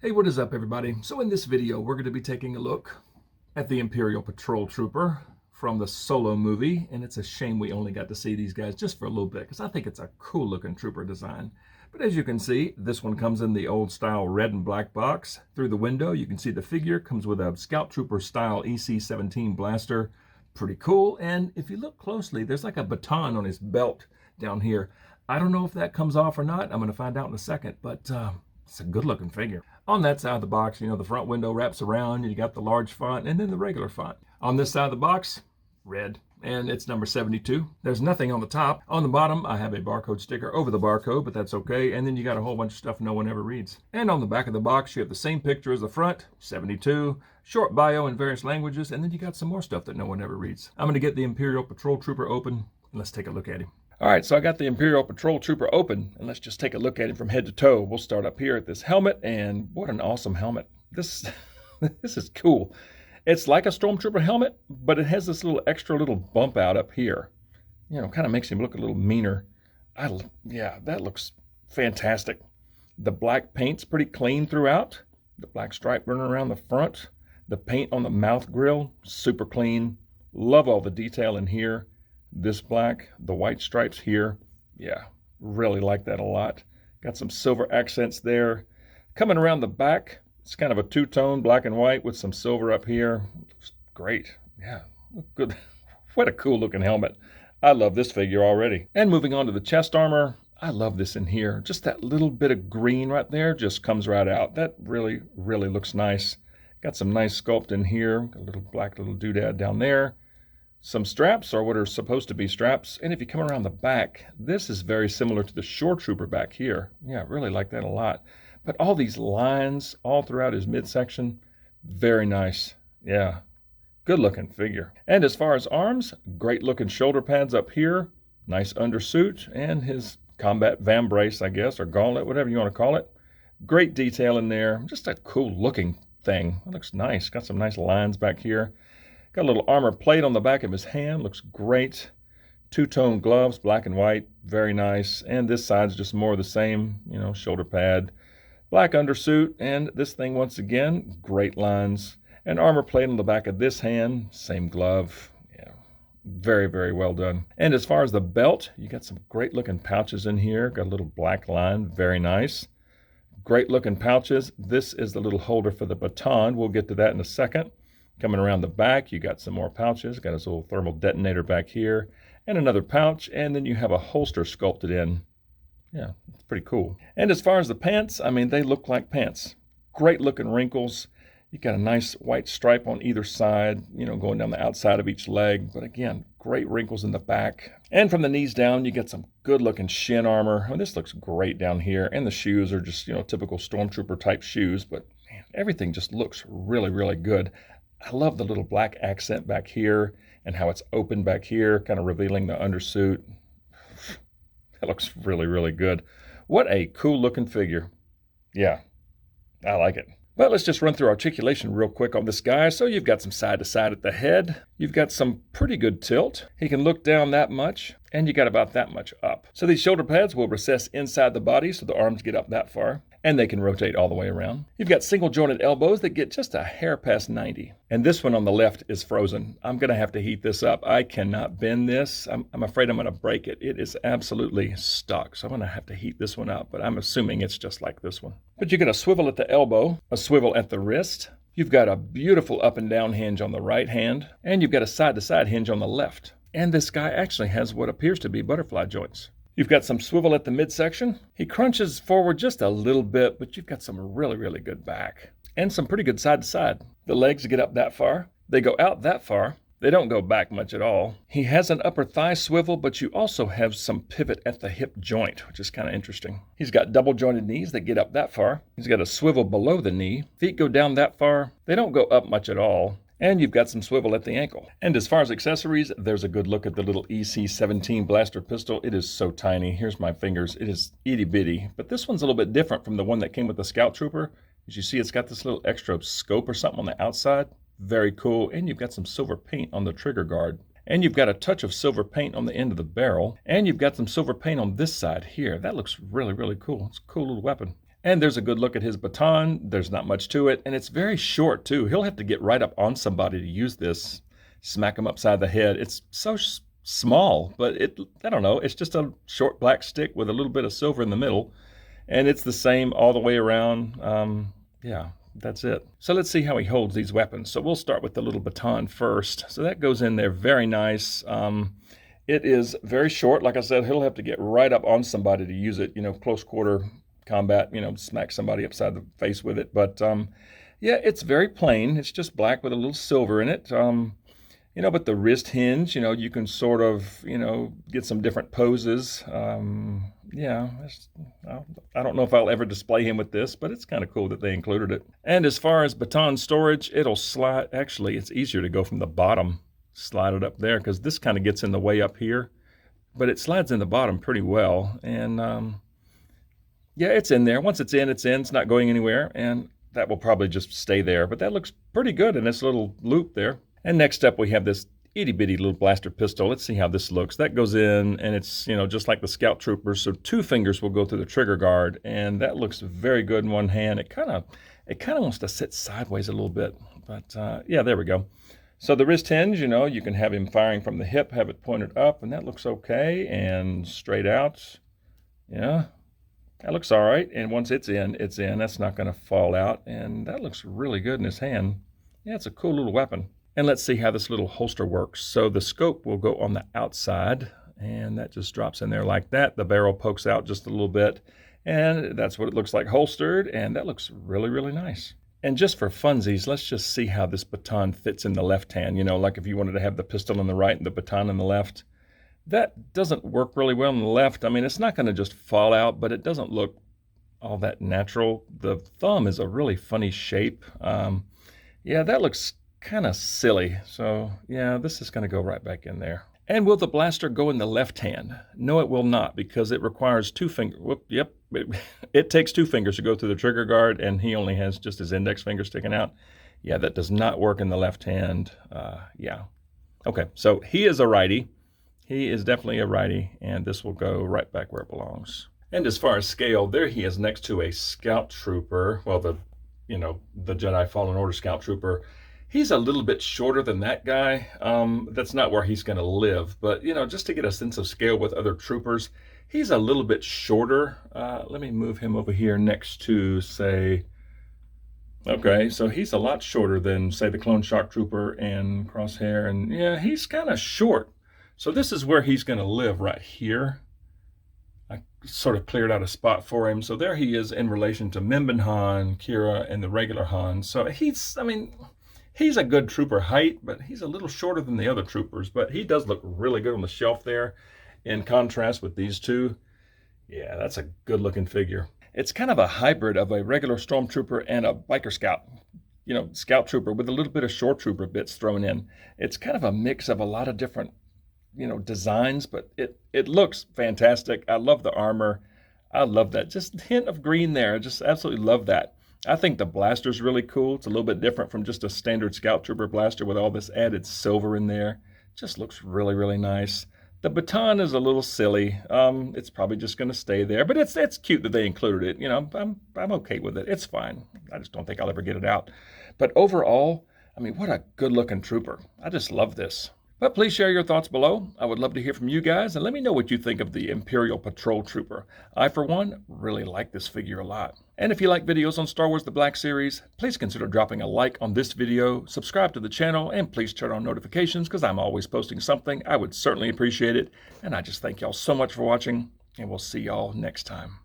Hey, what is up, everybody? So in this video, we're going to be taking a look at the Imperial Patrol Trooper from the Solo movie, and it's a shame we only got to see these guys just for a little bit, because I think it's a cool looking trooper design. But as you can see, this one comes in the old style red and black box. Through the window, you can see the figure comes with a Scout Trooper style EC-17 blaster. Pretty cool. And if you look closely, there's like a baton on his belt down here. I don't know if that comes off or not. I'm going to find out in a second, but it's a good looking figure. On that side of the box, you know, the front window wraps around, and you got the large font and then the regular font. On this side of the box, red, and it's number 72. There's nothing on the top. On the bottom, I have a barcode sticker over the barcode, but that's okay. And then you got a whole bunch of stuff no one ever reads. And on the back of the box, you have the same picture as the front, 72, short bio in various languages, and then you got some more stuff that no one ever reads. I'm going to get the Imperial Patrol Trooper open, and let's take a look at him. All right, so I got the Imperial Patrol Trooper open, and let's just take a look at him from head to toe. We'll start up here at this helmet, and what an awesome helmet. This is cool. It's like a Stormtrooper helmet, but it has this little extra little bump out up here. You know, kind of makes him look a little meaner. Yeah, that looks fantastic. The black paint's pretty clean throughout. The black stripe running around the front. The paint on the mouth grill, super clean. Love all the detail in here. This black, the white stripes here. Yeah, really like that a lot. Got some silver accents there. Coming around the back, it's kind of a two-tone black and white with some silver up here. Looks great. Yeah, look good. What a cool looking helmet. I love this figure already. And moving on to the chest armor, I love this in here. Just that little bit of green right there just comes right out. That really, really looks nice. Got some nice sculpt in here. Got a little black little doodad down there. Some straps, or what are supposed to be straps. And if you come around the back, this is very similar to the Shore Trooper back here. Yeah, I really like that a lot. But all these lines all throughout his midsection, very nice. Yeah, good looking figure. And as far as arms, great looking shoulder pads up here, nice undersuit, and his combat vambrace, I guess, or gauntlet, whatever you want to call it. Great detail in there. Just a cool looking thing. It looks nice. Got some nice lines back here. Got a little armor plate on the back of his hand, looks great. Two-tone gloves, black and white, very nice. And this side's just more of the same, you know, shoulder pad, black undersuit, and this thing once again, great lines. And armor plate on the back of this hand, same glove. Yeah, very, very well done. And as far as the belt, you got some great looking pouches in here. Got a little black line, very nice. Great looking pouches. This is the little holder for the baton. We'll get to that in a second. Coming around the back, you got some more pouches. Got his little thermal detonator back here, and another pouch, and then you have a holster sculpted in. Yeah, it's pretty cool. And as far as the pants, I mean, they look like pants. Great looking wrinkles. You got a nice white stripe on either side, you know, going down the outside of each leg. But again, great wrinkles in the back. And from the knees down, you get some good looking shin armor. Oh, this looks great down here. And the shoes are just, you know, typical Stormtrooper type shoes. But man, everything just looks really, really good. I love the little black accent back here and how it's open back here, kind of revealing the undersuit. That looks really, really good. What a cool looking figure. Yeah, I like it. But let's just run through articulation real quick on this guy. So you've got some side to side at the head. You've got some pretty good tilt. He can look down that much, and you got about that much up. So these shoulder pads will recess inside the body so the arms get up that far, and they can rotate all the way around. You've got single jointed elbows that get just a hair past 90. And this one on the left is frozen. I'm gonna have to heat this up. I cannot bend this. I'm afraid I'm gonna break it. It is absolutely stuck. So I'm gonna have to heat this one up, but I'm assuming it's just like this one. But you got a swivel at the elbow, a swivel at the wrist. You've got a beautiful up and down hinge on the right hand, and you've got a side to side hinge on the left. And this guy actually has what appears to be butterfly joints. You've got some swivel at the midsection. He crunches forward just a little bit, but you've got some really, really good back. And some pretty good side to side. The legs get up that far. They go out that far. They don't go back much at all. He has an upper thigh swivel, but you also have some pivot at the hip joint, which is kind of interesting. He's got double jointed knees that get up that far. He's got a swivel below the knee. Feet go down that far. They don't go up much at all. And you've got some swivel at the ankle. And as far as accessories, there's a good look at the little EC-17 blaster pistol. It is so tiny. Here's my fingers. It is itty bitty. But this one's a little bit different from the one that came with the Scout Trooper. As you see, it's got this little extra scope or something on the outside. Very cool. And you've got some silver paint on the trigger guard. And you've got a touch of silver paint on the end of the barrel. And you've got some silver paint on this side here. That looks really, really cool. It's a cool little weapon. And there's a good look at his baton. There's not much to it, and it's very short too. He'll have to get right up on somebody to use this, smack him upside the head. It's so small, but I don't know, it's just a short black stick with a little bit of silver in the middle, and it's the same all the way around. Yeah, that's it. So let's see how he holds these weapons. So we'll start with the little baton first. So that goes in there very nice. It is very short. Like I said, he'll have to get right up on somebody to use it, close quarter combat, smack somebody upside the face with it. But yeah, it's very plain. It's just black with a little silver in it. But the wrist hinge, you can sort of, get some different poses. Yeah, I don't know if I'll ever display him with this, but it's kind of cool that they included it. And as far as baton storage, it'll slide. Actually, it's easier to go from the bottom, slide it up there, because this kind of gets in the way up here. But it slides in the bottom pretty well. And yeah, it's in there. Once it's in, it's in. It's not going anywhere. And that will probably just stay there. But that looks pretty good in this little loop there. And next up, we have this itty-bitty little blaster pistol. Let's see how this looks. That goes in, and it's, just like the Scout Troopers. So 2 fingers will go through the trigger guard, and that looks very good in one hand. It kind of wants to sit sideways a little bit. But, yeah, there we go. So the wrist hinge, you can have him firing from the hip, have it pointed up, and that looks okay. And straight out, yeah, that looks all right. And once it's in. That's not going to fall out. And that looks really good in his hand. Yeah, it's a cool little weapon. And let's see how this little holster works. So the scope will go on the outside, and that just drops in there like that. The barrel pokes out just a little bit, and that's what it looks like holstered, and that looks really, really nice. And just for funsies, let's just see how this baton fits in the left hand. Like if you wanted to have the pistol on the right and the baton on the left. That doesn't work really well on the left. I mean, it's not going to just fall out, but it doesn't look all that natural. The thumb is a really funny shape. Yeah, that looks kind of silly. So yeah, this is going to go right back in there. And will the blaster go in the left hand? No, it will not, because it requires 2 fingers. Yep, it takes 2 fingers to go through the trigger guard, and he only has just his index finger sticking out. Yeah, that does not work in the left hand. Yeah. Okay, so he is a righty. He is definitely a righty, and this will go right back where it belongs. And as far as scale, there he is next to a Scout Trooper. Well, the Jedi Fallen Order Scout Trooper. He's a little bit shorter than that guy. That's not where he's going to live. But, just to get a sense of scale with other troopers, he's a little bit shorter. Let me move him over here next to, say, okay, so he's a lot shorter than, say, the Clone Shock Trooper and Crosshair. And, yeah, he's kind of short. So this is where he's going to live, right here. I sort of cleared out a spot for him. So there he is in relation to Mimban Han, Kira, and the regular Han. So he's a good trooper height, but he's a little shorter than the other troopers. But he does look really good on the shelf there in contrast with these two. Yeah, that's a good-looking figure. It's kind of a hybrid of a regular stormtrooper and a biker scout. Scout trooper with a little bit of shore trooper bits thrown in. It's kind of a mix of a lot of different, designs, but it looks fantastic. I love the armor. I love that. Just a hint of green there. I just absolutely love that. I think the blaster's really cool. It's a little bit different from just a standard Scout Trooper blaster with all this added silver in there. Just looks really, really nice. The baton is a little silly. It's probably just going to stay there, but it's cute that they included it. I'm okay with it. It's fine. I just don't think I'll ever get it out. But overall, what a good-looking trooper. I just love this. But please share your thoughts below. I would love to hear from you guys, and let me know what you think of the Imperial Patrol Trooper. I, for one, really like this figure a lot. And if you like videos on Star Wars The Black Series, please consider dropping a like on this video, subscribe to the channel, and please turn on notifications because I'm always posting something. I would certainly appreciate it. And I just thank y'all so much for watching, and we'll see y'all next time.